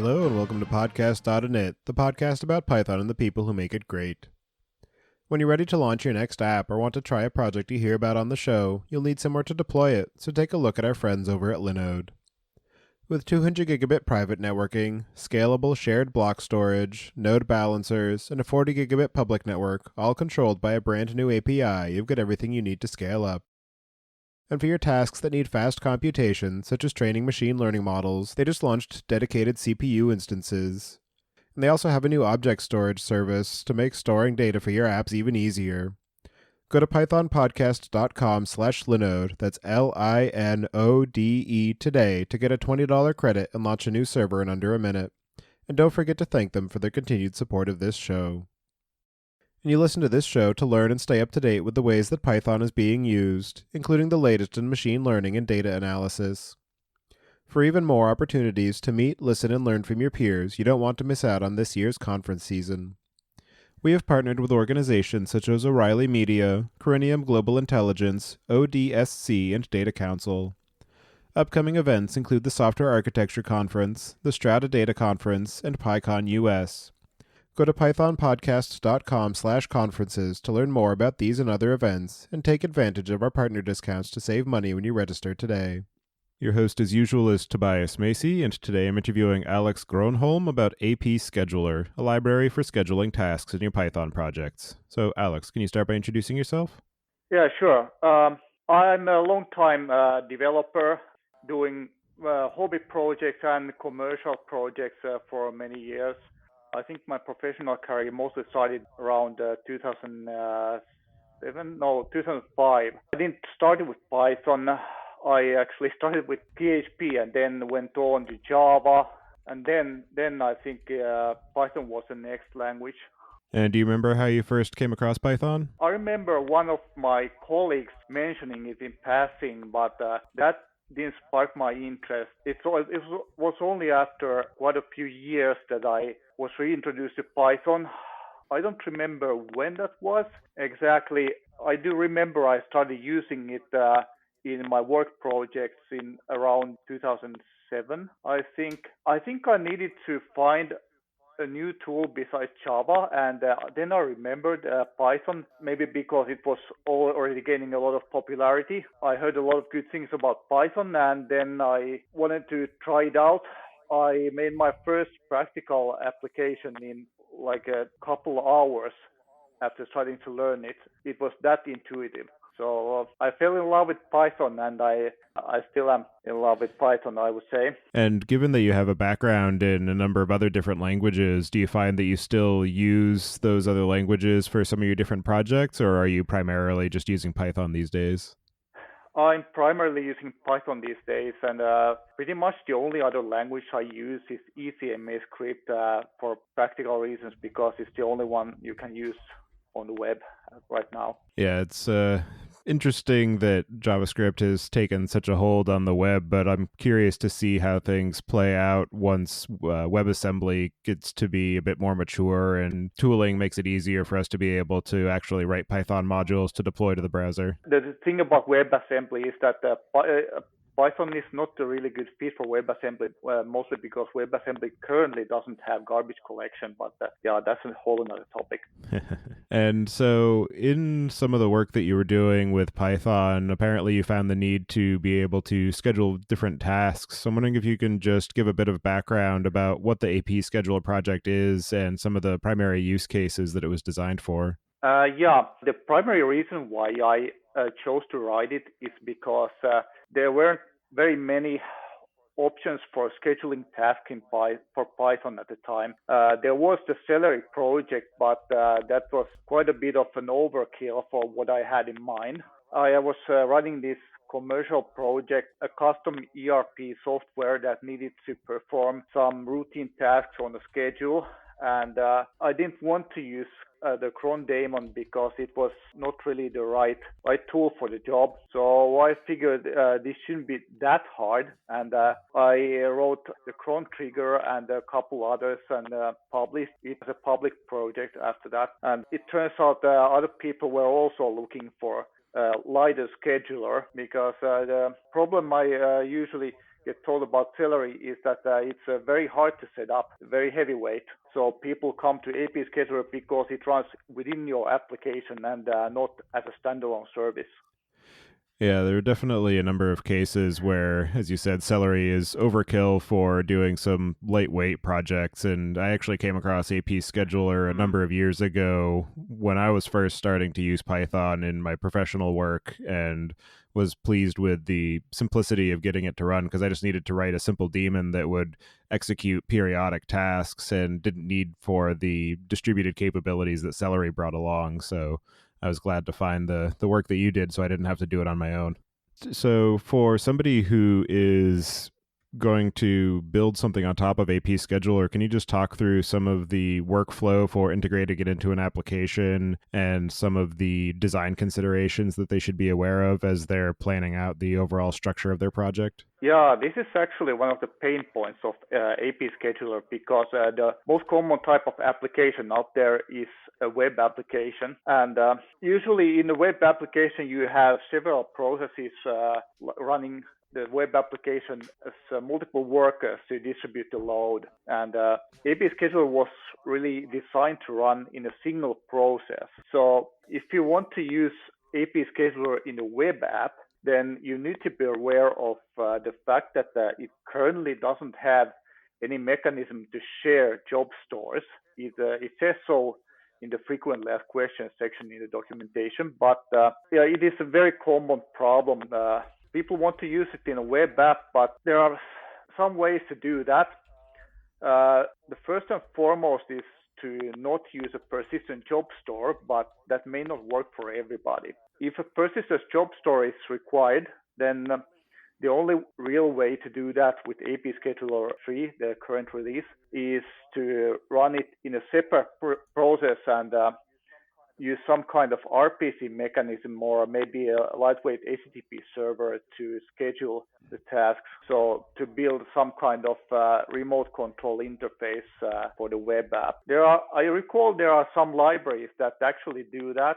Hello and welcome to Podcast.init, the podcast about Python and the people who make it great. When you're ready to launch your next app or want to try a project you hear about on the show, you'll need somewhere to deploy it, so take a look at our friends over at Linode. With 200 gigabit private networking, scalable shared block storage, node balancers, and a 40 gigabit public network, all controlled by a brand new API, you've got everything you need to scale up. And for your tasks that need fast computation, such as training machine learning models, they just launched dedicated CPU instances. And they also have a new object storage service to make storing data for your apps even easier. Go to pythonpodcast.com/linode, that's Linode today to get a $20 credit and launch a new server in under a minute. And don't forget to thank them for their continued support of this show. And you listen to this show to learn and stay up to date with the ways that Python is being used, including the latest in machine learning and data analysis. For even more opportunities to meet, listen, and learn from your peers, you don't want to miss out on this year's conference season. We have partnered with organizations such as O'Reilly Media, Corinium Global Intelligence, ODSC, and Data Council. Upcoming events include the Software Architecture Conference, the Strata Data Conference, and PyCon US. Go to pythonpodcast.com/conferences to learn more about these and other events, and take advantage of our partner discounts to save money when you register today. Your host as usual is Tobias Macey, and today I'm interviewing Alex Grönholm about APScheduler, a library for scheduling tasks in your Python projects. So Alex, can you start by introducing yourself? Yeah, sure. I'm a long-time developer doing hobby projects and commercial projects for many years. I think my professional career mostly started around 2005. I didn't start with Python. I actually started with PHP and then went on to Java. And then I think Python was the next language. And do you remember how you first came across Python? I remember one of my colleagues mentioning it in passing, but that didn't spark my interest. It was only after quite a few years that I was reintroduced to Python. I don't remember when that was exactly. I do remember I started using it in my work projects in around 2007, I think. I needed to find a new tool besides Java, and then I remembered Python, maybe because it was already gaining a lot of popularity. I heard a lot of good things about Python, and then I wanted to try it out. I made my first practical application in like a couple hours after starting to learn it. It was that intuitive. So I fell in love with Python, and I still am in love with Python, I would say. And given that you have a background in a number of other different languages, do you find that you still use those other languages for some of your different projects, or are you primarily just using Python these days? I'm primarily using Python these days, and pretty much the only other language I use is ECMA script for practical reasons, because it's the only one you can use on the web right now. Yeah, it's interesting that JavaScript has taken such a hold on the web, but I'm curious to see how things play out once WebAssembly gets to be a bit more mature and tooling makes it easier for us to be able to actually write Python modules to deploy to the browser. The thing about WebAssembly is that Python is not a really good fit for WebAssembly, mostly because WebAssembly currently doesn't have garbage collection, but that's a whole another topic. And so in some of the work that you were doing with Python, apparently you found the need to be able to schedule different tasks. So I'm wondering if you can just give a bit of background about what the APScheduler project is and some of the primary use cases that it was designed for. The primary reason why I chose to write it is because there weren't very many options for scheduling tasks for Python at the time. There was the Celery project, but that was quite a bit of an overkill for what I had in mind. I was running this commercial project, a custom ERP software that needed to perform some routine tasks on a schedule. And I didn't want to use the cron daemon because it was not really the right tool for the job. So I figured this shouldn't be that hard, and I wrote the cron trigger and a couple others and published it as a public project after that. And it turns out other people were also looking for lighter scheduler, because the problem I usually get told about Celery is that it's very hard to set up, very heavyweight. So people come to APScheduler because it runs within your application and not as a standalone service. Yeah, there are definitely a number of cases where, as you said, Celery is overkill for doing some lightweight projects. And I actually came across APScheduler a number of years ago when I was first starting to use Python in my professional work, and was pleased with the simplicity of getting it to run, because I just needed to write a simple daemon that would execute periodic tasks and didn't need for the distributed capabilities that Celery brought along. So I was glad to find the work that you did so I didn't have to do it on my own. So for somebody who is going to build something on top of APScheduler, can you just talk through some of the workflow for integrating it into an application and some of the design considerations that they should be aware of as they're planning out the overall structure of their project? Yeah, this is actually one of the pain points of APScheduler, because the most common type of application out there is a web application. And usually in a web application, you have several processes running the web application as multiple workers to distribute the load. And APScheduler was really designed to run in a single process. So if you want to use APScheduler in a web app, then you need to be aware of the fact that it currently doesn't have any mechanism to share job stores. It says so in the frequently asked questions section in the documentation, but it is a very common problem. People want to use it in a web app, but there are some ways to do that. The first and foremost is to not use a persistent job store, but that may not work for everybody. If a persistent job store is required, then the only real way to do that with APScheduler 3, the current release, is to run it in a separate process and use some kind of RPC mechanism, or maybe a lightweight HTTP server to schedule the tasks. So to build some kind of remote control interface for the web app. I recall there are some libraries that actually do that.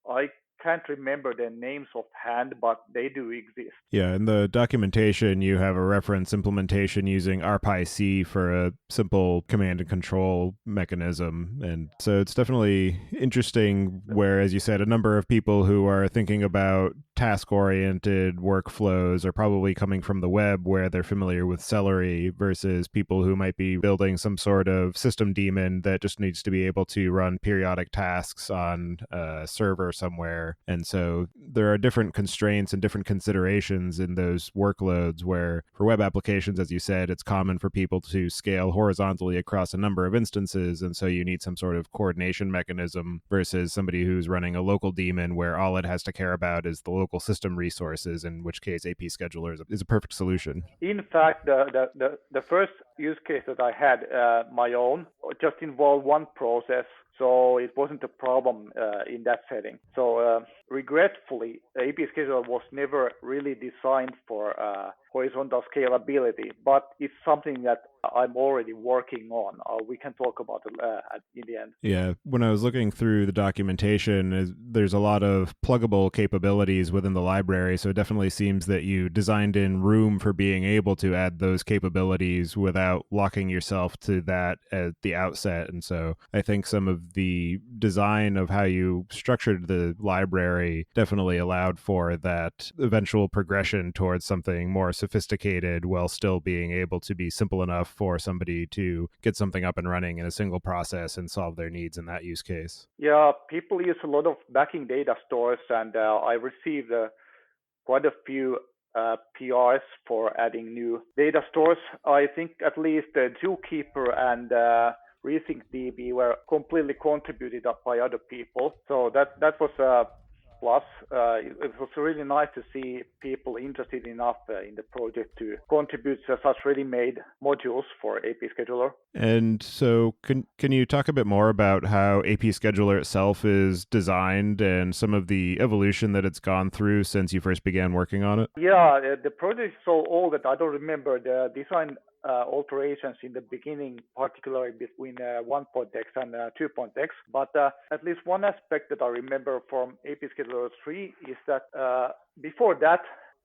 I can't remember their names offhand, but they do exist. Yeah, in the documentation, you have a reference implementation using RPC for a simple command and control mechanism. And so it's definitely interesting where, as you said, a number of people who are thinking about task-oriented workflows are probably coming from the web, where they're familiar with Celery, versus people who might be building some sort of system daemon that just needs to be able to run periodic tasks on a server somewhere. And so there are different constraints and different considerations in those workloads, where for web applications, as you said, it's common for people to scale horizontally across a number of instances. And so you need some sort of coordination mechanism, versus somebody who's running a local daemon where all it has to care about is the local system resources, in which case APScheduler is a perfect solution. In fact, the first use case that I had, my own, just involved one process. So it wasn't a problem in that setting. So regretfully, APScheduler was never really designed for horizontal scalability, but it's something that I'm already working on. We can talk about it in the end. Yeah, when I was looking through the documentation, there's a lot of pluggable capabilities within the library, so it definitely seems that you designed in room for being able to add those capabilities without locking yourself to that at the outset. And so I think some of the design of how you structured the library definitely allowed for that eventual progression towards something more sophisticated, while still being able to be simple enough for somebody to get something up and running in a single process and solve their needs in that use case. Yeah, people use a lot of backing data stores, and I received quite a few PRs for adding new data stores. I think at least Zookeeper and RethinkDB were completely contributed up by other people. So that was a plus. It was really nice to see people interested enough in the project to contribute to such ready-made modules for APScheduler. And so can you talk a bit more about how APScheduler itself is designed and some of the evolution that it's gone through since you first began working on it? Yeah, the project is so old that I don't remember the design alterations in the beginning, particularly between 1.x and 2.x. But at least one aspect that I remember from APScheduler 3 is that before that,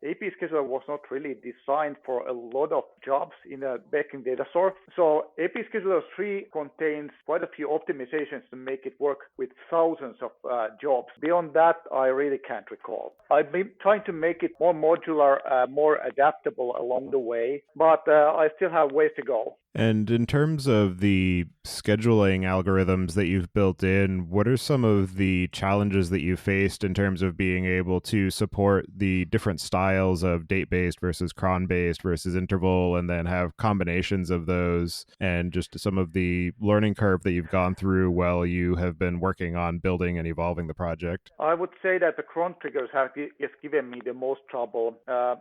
AP Scheduler was not really designed for a lot of jobs in a backend data store. So AP Scheduler 3 contains quite a few optimizations to make it work with thousands of jobs. Beyond that, I really can't recall. I've been trying to make it more modular, more adaptable along the way, but I still have ways to go. And in terms of the scheduling algorithms that you've built in, what are some of the challenges that you faced in terms of being able to support the different styles of date-based versus cron-based versus interval, and then have combinations of those, and just some of the learning curve that you've gone through while you have been working on building and evolving the project? I would say that the cron triggers have just given me the most trouble.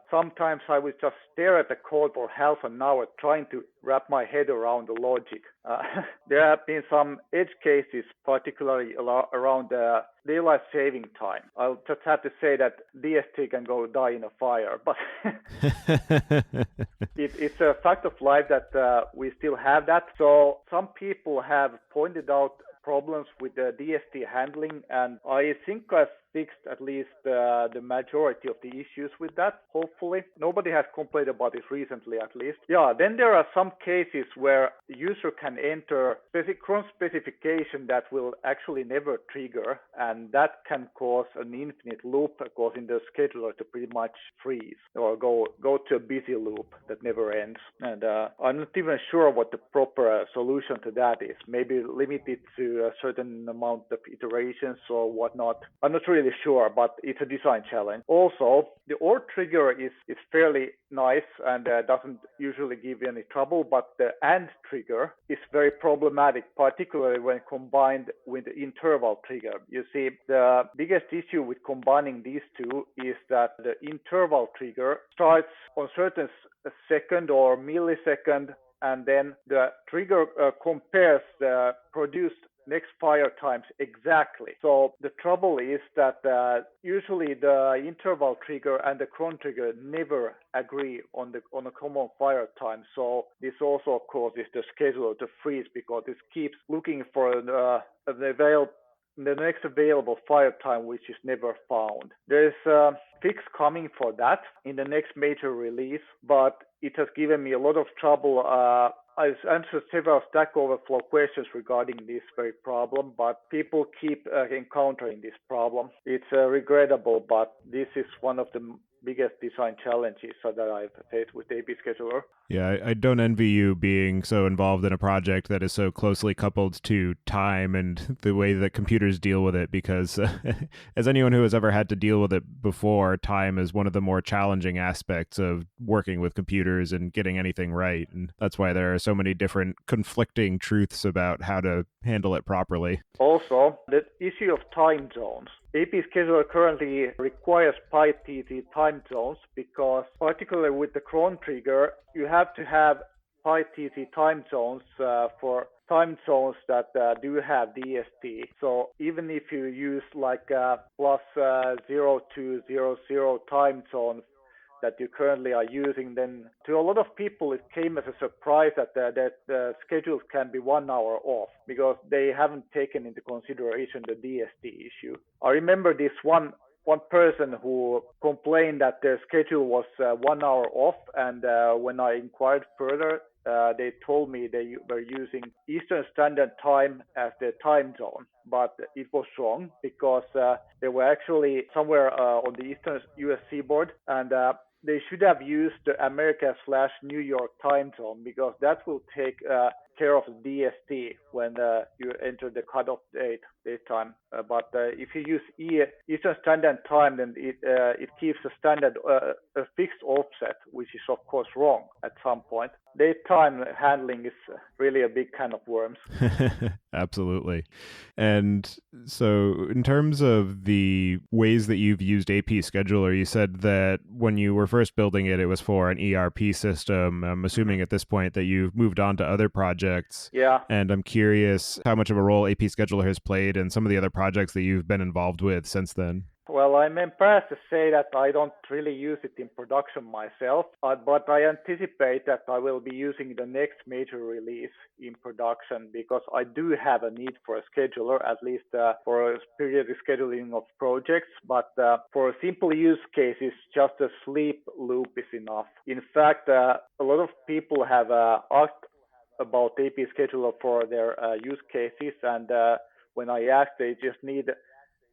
Sometimes I would just stare at the code for half an hour trying to wrap my head around the logic. There have been some edge cases, particularly around daylight saving time. I'll just have to say that DST can go die in a fire, but it's a fact of life that we still have that. So some people have pointed out problems with the DST handling, and I think I've fixed at least the majority of the issues with that, hopefully. Nobody has complained about this recently, at least. Yeah, then there are some cases where the user can enter cron specification that will actually never trigger, and that can cause an infinite loop, causing the scheduler to pretty much freeze or go to a busy loop that never ends. And I'm not even sure what the proper solution to that is. Maybe limit it to a certain amount of iterations or whatnot. I'm not really sure, but it's a design challenge. Also, the OR trigger is fairly nice and doesn't usually give any trouble, but the AND trigger is very problematic, particularly when combined with the interval trigger. You see, the biggest issue with combining these two is that the interval trigger starts on certain second or millisecond, and then the trigger compares the produced next fire times exactly. So the trouble is that usually the interval trigger and the cron trigger never agree on a common fire time. So this also causes the scheduler to freeze because it keeps looking for the next available fire time, which is never found. There's a fix coming for that in the next major release, but it has given me a lot of trouble. I've answered several Stack Overflow questions regarding this very problem, but people keep encountering this problem. It's regrettable, but this is one of the biggest design challenges that I've faced with AP Scheduler. Yeah, I don't envy you being so involved in a project that is so closely coupled to time and the way that computers deal with it, because as anyone who has ever had to deal with it before, time is one of the more challenging aspects of working with computers and getting anything right. And that's why there are so many different conflicting truths about how to handle it properly. Also, the issue of time zones. AP Scheduler currently requires PyTT time zones because, particularly with the cron trigger, you have to have PyTT time zones for time zones that do have DST. So even if you use like plus 0200 time zone that you currently are using, then to a lot of people it came as a surprise that the schedules can be 1 hour off because they haven't taken into consideration the DST issue. I remember this one person who complained that their schedule was 1 hour off, and when I inquired further, they told me they were using Eastern Standard Time as their time zone, but it was wrong because they were actually somewhere on the Eastern US seaboard, and they should have used the America/New York time zone because that will take care of DST when you enter the cutoff date time. But if you use Eastern Standard Time, then it keeps a standard a fixed offset, which is of course wrong at some point. Daytime handling is really a big can of worms. Absolutely. And so in terms of the ways that you've used AP Scheduler, you said that when you were first building it, it was for an ERP system. I'm assuming at this point that you've moved on to other projects. Yeah. And I'm curious how much of a role AP Scheduler has played in some of the other projects that you've been involved with since then. Well, I'm embarrassed to say that I don't really use it in production myself, but I anticipate that I will be using the next major release in production because I do have a need for a scheduler, at least for a periodic scheduling of projects. But for simple use cases, just a sleep loop is enough. In fact, a lot of people have asked about AP scheduler for their use cases, and when I ask, they just need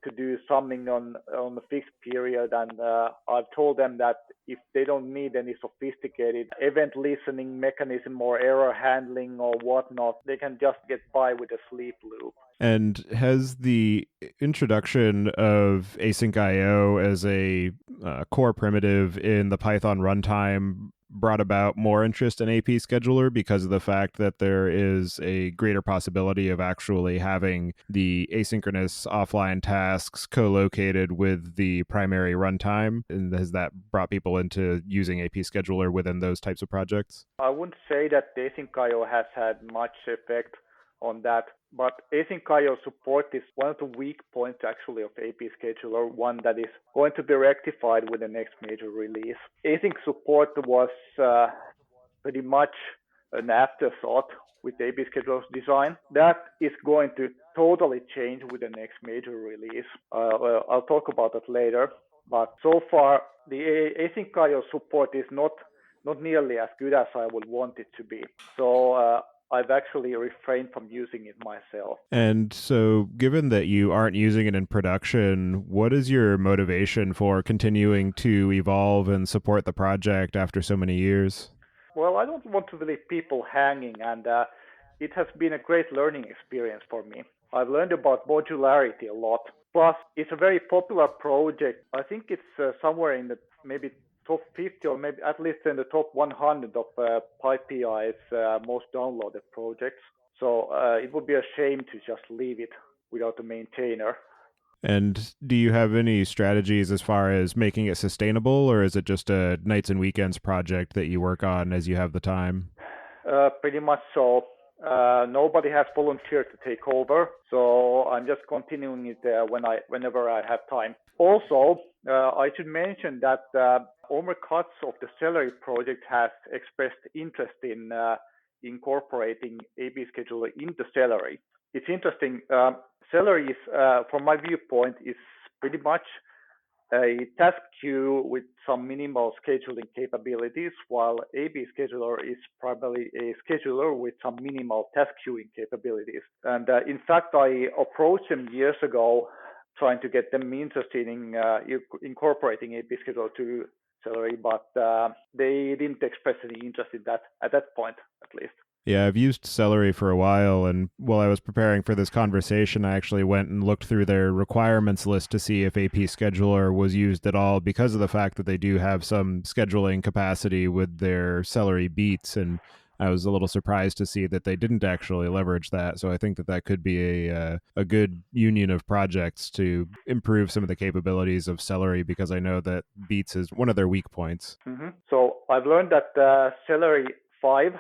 to do something on a fixed period, and I've told them that if they don't need any sophisticated event listening mechanism or error handling or whatnot, they can just get by with a sleep loop. And has the introduction of async IO as a core primitive in the Python runtime brought about more interest in AP scheduler because of the fact that there is a greater possibility of actually having the asynchronous offline tasks co-located with the primary runtime? And has that brought people into using AP scheduler within those types of projects? I wouldn't say that async IO has had much effect on that, but async IO support is one of the weak points actually of AP Scheduler, one that is going to be rectified with the next major release. Async support was pretty much an afterthought with AP Scheduler's design. That is going to totally change with the next major release. I'll talk about that later. But so far, the async IO support is not nearly as good as I would want it to be. So I've actually refrained from using it myself. And so, given that you aren't using it in production, what is your motivation for continuing to evolve and support the project after so many years? Well, I don't want to leave people hanging, and it has been a great learning experience for me. I've learned about modularity a lot. Plus, it's a very popular project. I think it's somewhere in the maybe top 50 or maybe at least in the top 100 of PyPI's most downloaded projects. So it would be a shame to just leave it without a maintainer. And do you have any strategies as far as making it sustainable, or is it just a nights and weekends project that you work on as you have the time? Pretty much so. Nobody has volunteered to take over, so I'm just continuing it whenever I have time. Also, I should mention that Omer Katz of the Celery project has expressed interest in incorporating AB scheduler into Celery. It's interesting. Celery is, from my viewpoint, is pretty much a task queue with some minimal scheduling capabilities, while AB scheduler is primarily a scheduler with some minimal task queuing capabilities. And in fact, I approached them years ago trying to get them interested in incorporating AB scheduler to Celery, but they didn't express any interest in that at that point, at least. Yeah, I've used Celery for a while, and while I was preparing for this conversation, I actually went and looked through their requirements list to see if AP Scheduler was used at all because of the fact that they do have some scheduling capacity with their Celery beats, and I was a little surprised to see that they didn't actually leverage that. So I think that that could be a good union of projects to improve some of the capabilities of Celery because I know that beats is one of their weak points. Mm-hmm. So I've learned that Celery 5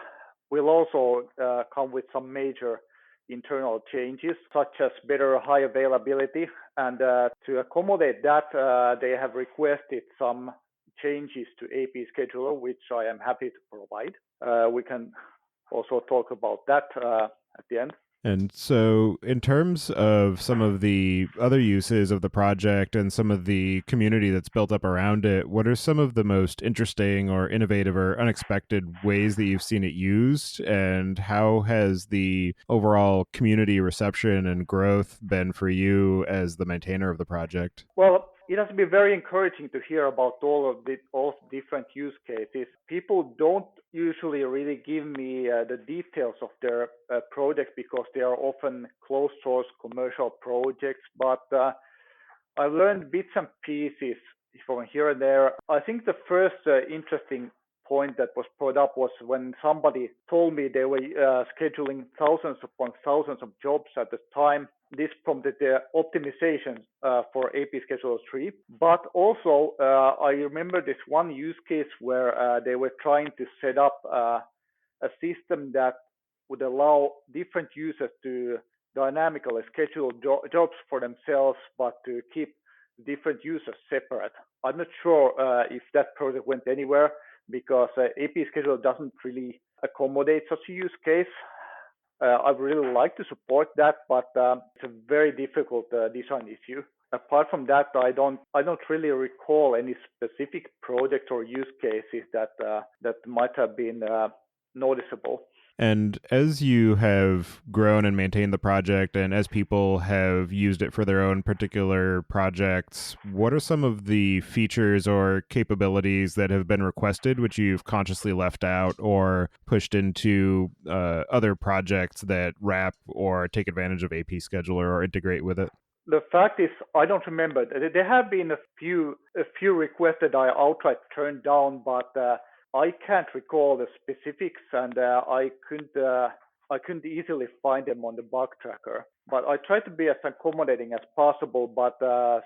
will also come with some major internal changes, such as better high availability. And to accommodate that, they have requested some changes to AP Scheduler, which I am happy to provide. We can also talk about that at the end. And so, in terms of some of the other uses of the project and some of the community that's built up around it, what are some of the most interesting or innovative or unexpected ways that you've seen it used? And how has the overall community reception and growth been for you as the maintainer of the project? Well, it has been very encouraging to hear about all of the different use cases. People don't usually really give me the details of their projects because they are often closed source commercial projects. But I've learned bits and pieces from here and there. I think the first interesting point that was brought up was when somebody told me they were scheduling thousands upon thousands of jobs at the time. This prompted the optimization for AP Scheduler 3. But also, I remember this one use case where they were trying to set up a system that would allow different users to dynamically schedule jobs for themselves, but to keep different users separate. I'm not sure if that project went anywhere because AP Scheduler doesn't really accommodate such a use case. I would really like to support that, but it's a very difficult design issue. Apart from that, I don't really recall any specific project or use cases that might have been noticeable. And as you have grown and maintained the project, and as people have used it for their own particular projects, what are some of the features or capabilities that have been requested, which you've consciously left out or pushed into other projects that wrap or take advantage of AP Scheduler or integrate with it? The fact is, I don't remember. There have been a few requests that I outright turned down, but I can't recall the specifics, and I couldn't easily find them on the bug tracker. But I tried to be as accommodating as possible. But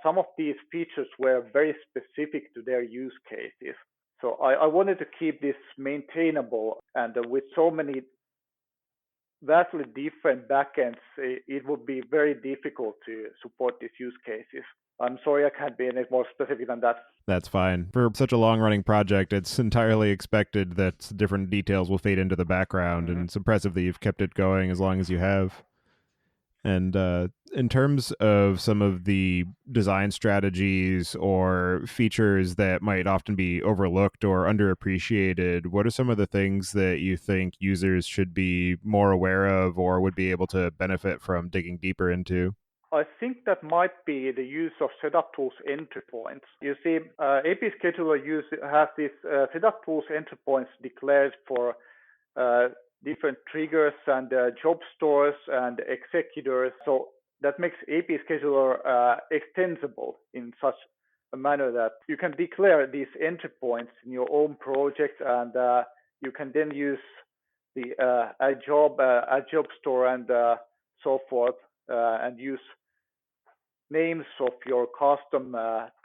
some of these features were very specific to their use cases. So I wanted to keep this maintainable, and with so many vastly different backends, it would be very difficult to support these use cases. I'm sorry, I can't be any more specific than that. That's fine. For such a long running project, it's entirely expected that different details will fade into the background, Mm-hmm. and it's impressive that you've kept it going as long as you have. And in terms of some of the design strategies or features that might often be overlooked or underappreciated, what are some of the things that you think users should be more aware of or would be able to benefit from digging deeper into? I think that might be the use of setup tools entry points. You see, AP Scheduler has these setup tools entry points declared for uh, different triggers and job stores and executors. So that makes AP Scheduler extensible in such a manner that you can declare these entry points in your own project, and you can then use the add job store and so forth, and use names of your custom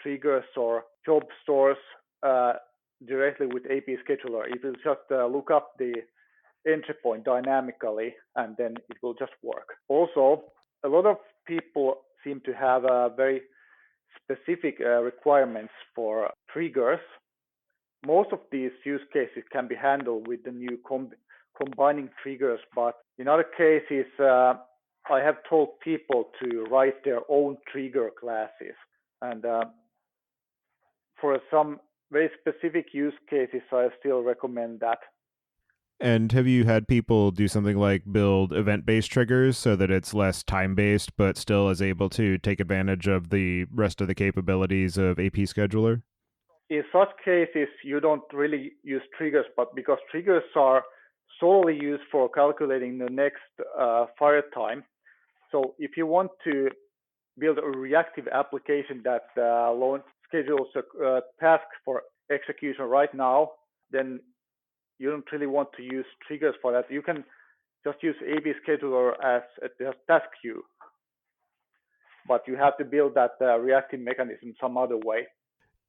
triggers or job stores uh, directly with AP Scheduler. It will just look up the entry point dynamically, and then it will just work. Also, a lot of people seem to have very specific requirements for triggers. Most of these use cases can be handled with the new combining triggers, but in other cases, I have told people to write their own trigger classes. And for some very specific use cases, I still recommend that. And have you had people do something like build event based triggers so that it's less time based, but still is able to take advantage of the rest of the capabilities of AP Scheduler? In such cases, you don't really use triggers, but because triggers are solely used for calculating the next fire time. So if you want to build a reactive application that schedules a task for execution right now, then you don't really want to use triggers for that. You can just use AB Scheduler as a task queue, but you have to build that reactive mechanism some other way.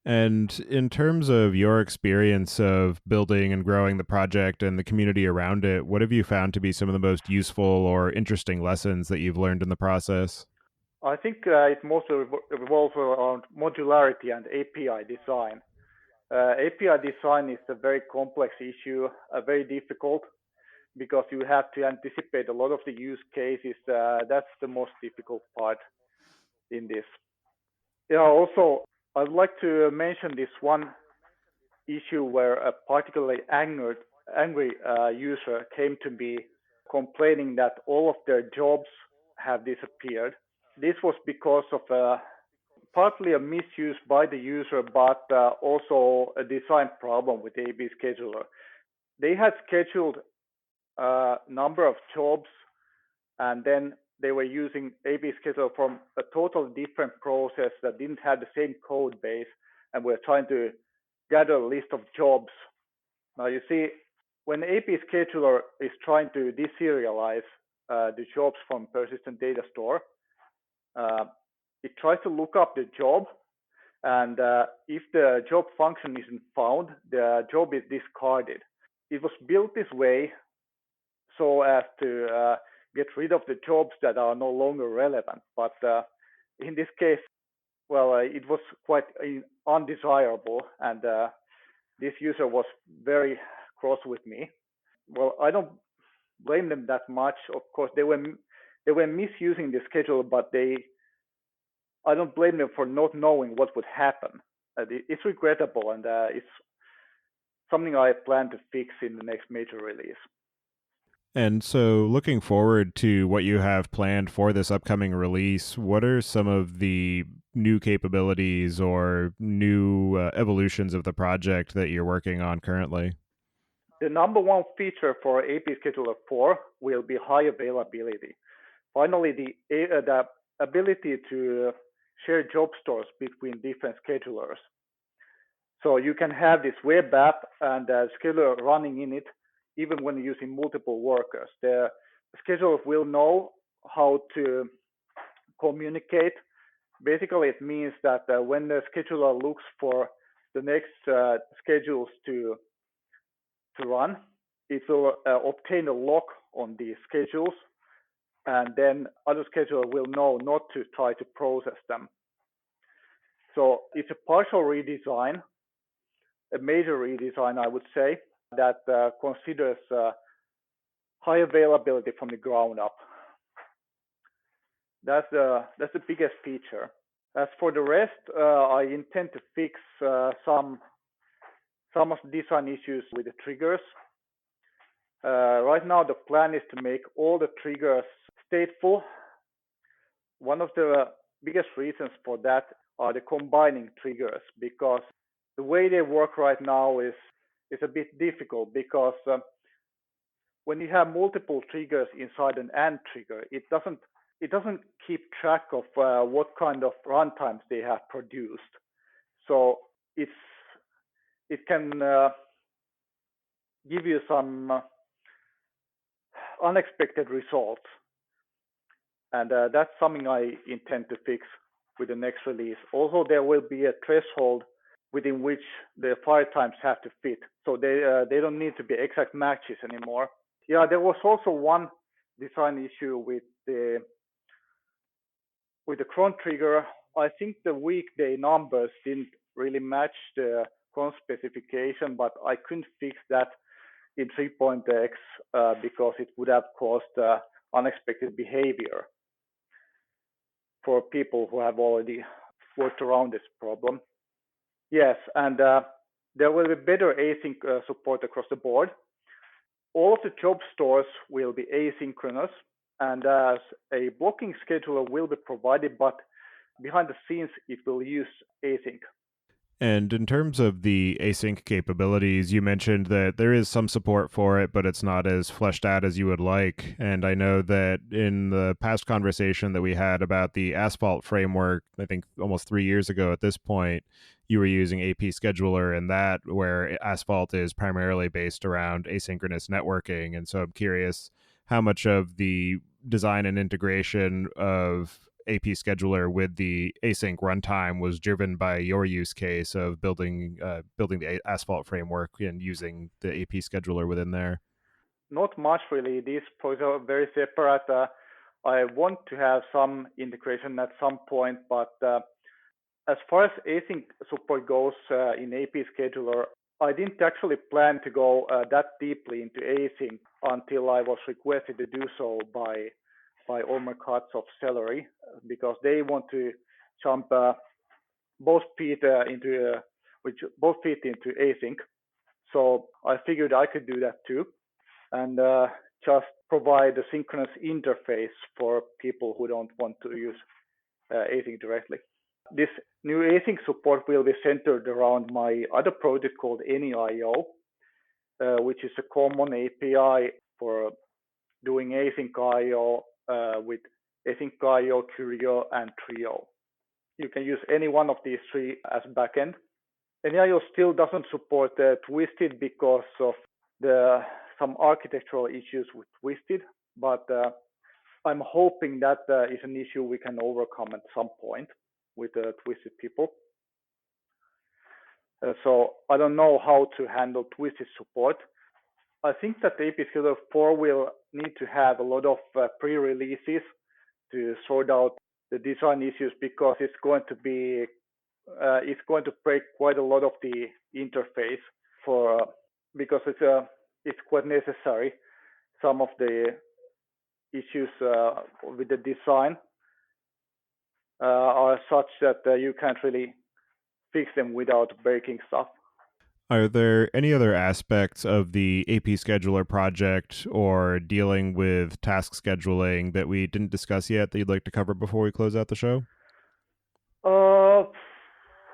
And in terms of your experience of building and growing the project and the community around it, what have you found to be some of the most useful or interesting lessons that you've learned in the process? I think it mostly revolves around modularity and API design. API design is a very complex issue, very difficult, because you have to anticipate a lot of the use cases. That's the most difficult part in this. Yeah, also, I'd like to mention this one issue where a particularly angry user came to me complaining that all of their jobs have disappeared. This was because of partly a misuse by the user, but also a design problem with the AB scheduler. They had scheduled a number of jobs, and then they were using AB scheduler from a totally different process that didn't have the same code base, and we're trying to gather a list of jobs. Now you see, when AP scheduler is trying to deserialize the jobs from persistent data store, uh, it tries to look up the job, and if the job function isn't found, the job is discarded. It was built this way so as to get rid of the jobs that are no longer relevant. But in this case, well, it was quite undesirable, and this user was very cross with me. Well, I don't blame them that much. Of course, they were misusing the schedule, but I don't blame them for not knowing what would happen. It's regrettable, and it's something I plan to fix in the next major release. And so, looking forward to what you have planned for this upcoming release, what are some of the new capabilities or new evolutions of the project that you're working on currently? The number one feature for APScheduler 4 will be high availability. Finally, the ability to share job stores between different schedulers. So you can have this web app and a scheduler running in it, even when using multiple workers. The scheduler will know how to communicate. Basically, it means that when the scheduler looks for the next schedules to run, it will obtain a lock on these schedules, and then other scheduler will know not to try to process them. So it's a partial redesign, a major redesign, I would say, that considers high availability from the ground up. That's the biggest feature. As for the rest, I intend to fix some of the design issues with the triggers. Right now, the plan is to make all the triggers stateful. One of the biggest reasons for that are the combining triggers, because the way they work right now is a bit difficult, because when you have multiple triggers inside an AND trigger, it doesn't keep track of what kind of runtimes they have produced. So it can give you some unexpected results, and that's something I intend to fix with the next release. Also, there will be a threshold within which the fire times have to fit, so they don't need to be exact matches anymore. Yeah, there was also one design issue with the cron trigger. I think the weekday numbers didn't really match the cron specification, but I couldn't fix that in 3.x because it would have caused unexpected behavior for people who have already worked around this problem. Yes, and there will be better async support across the board. All of the job stores will be asynchronous, and a blocking scheduler will be provided, but behind the scenes it will use async. And in terms of the async capabilities, you mentioned that there is some support for it, but it's not as fleshed out as you would like. And I know that in the past conversation that we had about the Asphalt framework, I think almost 3 years ago at this point, you were using APScheduler and that, where Asphalt is primarily based around asynchronous networking. And so I'm curious how much of the design and integration of APScheduler with the async runtime was driven by your use case of building the Asphalt framework and using the APScheduler within there. Not much really. These projects are very separate. I want to have some integration at some point, but as far as async support goes in APScheduler, I didn't actually plan to go that deeply into async until I was requested to do so by Omer Katz of Celery, because they want to jump both feet into async. So I figured I could do that too, and just provide a synchronous interface for people who don't want to use async directly. This new async support will be centered around my other project called AnyIO, which is a common API for doing async IO with async IO, Curio, and Trio. You can use any one of these three as backend. AnyIO still doesn't support Twisted because of some architectural issues with Twisted, but I'm hoping that is an issue we can overcome at some point with Twisted people. So I don't know how to handle Twisted support. I think that APScheduler 4 will need to have a lot of pre-releases to sort out the design issues because it's going to break quite a lot of the interface for because it's quite necessary. Some of the issues with the design are such that you can't really fix them without breaking stuff. Are there any other aspects of the APScheduler project or dealing with task scheduling that we didn't discuss yet that you'd like to cover before we close out the show?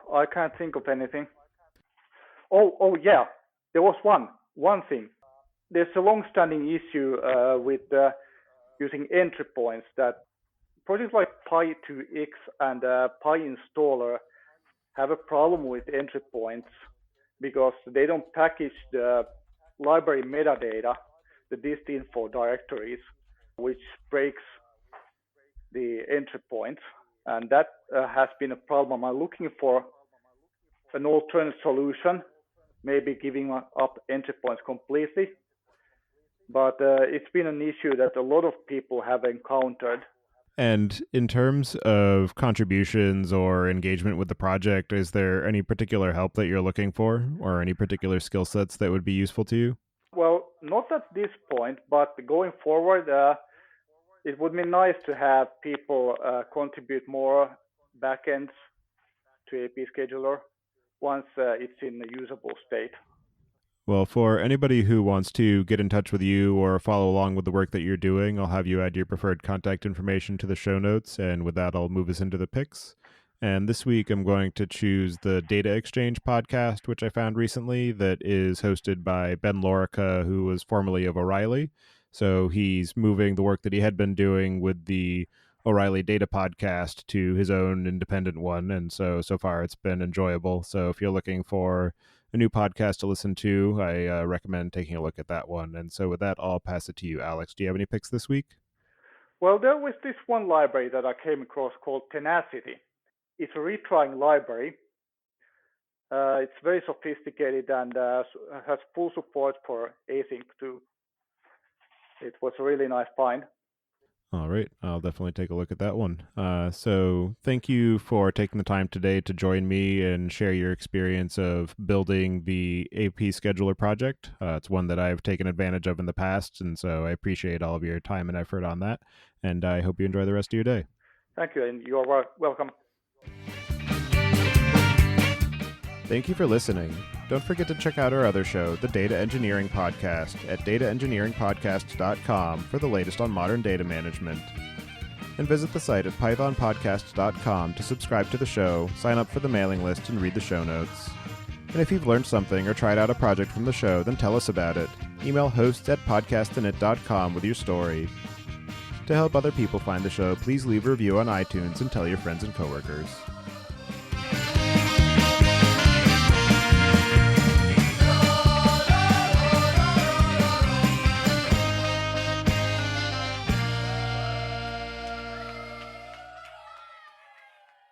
I can't think of anything. Oh yeah, there was one thing. There's a long-standing issue with using entry points that projects like Pi2X and Pi installer have a problem with entry points because they don't package the library metadata, the distinfo directories, which breaks the entry points. And that has been a problem. I'm looking for an alternate solution, maybe giving up entry points completely. But it's been an issue that a lot of people have encountered. And in terms of contributions or engagement with the project, is there any particular help that you're looking for or any particular skill sets that would be useful to you? Well, not at this point, but going forward, it would be nice to have people contribute more backends to APScheduler once it's in a usable state. Well, for anybody who wants to get in touch with you or follow along with the work that you're doing, I'll have you add your preferred contact information to the show notes, and with that, I'll move us into the picks. And this week, I'm going to choose the Data Exchange podcast, which I found recently, that is hosted by Ben Lorica, who was formerly of O'Reilly. So he's moving the work that he had been doing with the O'Reilly Data podcast to his own independent one. And so far, it's been enjoyable. So if you're looking for a new podcast to listen to, I recommend taking a look at that one. And so with that, I'll pass it to you, Alex. Do you have any picks this week? Well, there was this one library that I came across called Tenacity. It's a retrying library. It's very sophisticated and has full support for async too. It was a really nice find. All right. I'll definitely take a look at that one. So thank you for taking the time today to join me and share your experience of building the APScheduler project. It's one that I've taken advantage of in the past, and so I appreciate all of your time and effort on that, and I hope you enjoy the rest of your day. Thank you, and you are welcome. Thank you for listening. Don't forget to check out our other show, the Data Engineering Podcast, at dataengineeringpodcast.com for the latest on modern data management. And visit the site at pythonpodcast.com to subscribe to the show, sign up for the mailing list, and read the show notes. And if you've learned something or tried out a project from the show, then tell us about it. Email hosts@podcastinit.com with your story. To help other people find the show, please leave a review on iTunes and tell your friends and coworkers.